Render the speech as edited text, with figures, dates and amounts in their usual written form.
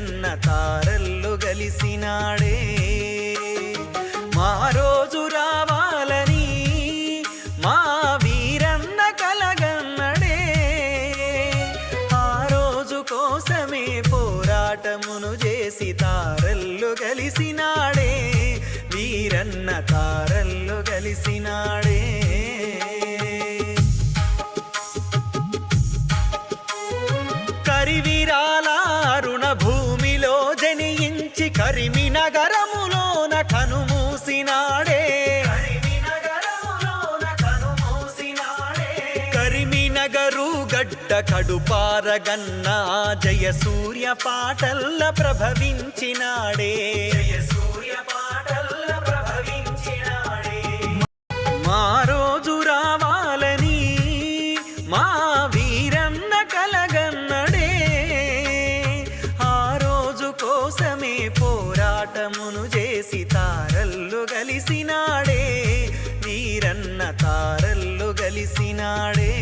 వీరన్న తారల్లు గలిసినాడే మా రోజు రావాలని మా వీరన్న కలగన్నడే ఆ రోజు కోసమే పోరాటమును చేసి తారల్లు గలిసినాడే వీరన్న తారల్లు గలిసినాడే కరివిరాల అరుణ భూమిలో జనించి కరిమినగరములోన కనుమూసినాడే కరిమినగరు గడ్డ కడుపారగన్న జయ సూర్య పాటల్ల ప్రభవించినాడే మా రోజు రావాలని మా వీరన్న కలగన్నడే ఆ రోజు కోసమే పోరాటమును చేసి తారల్లు గలిసినాడే వీరన్న తారల్లు గలిసినాడే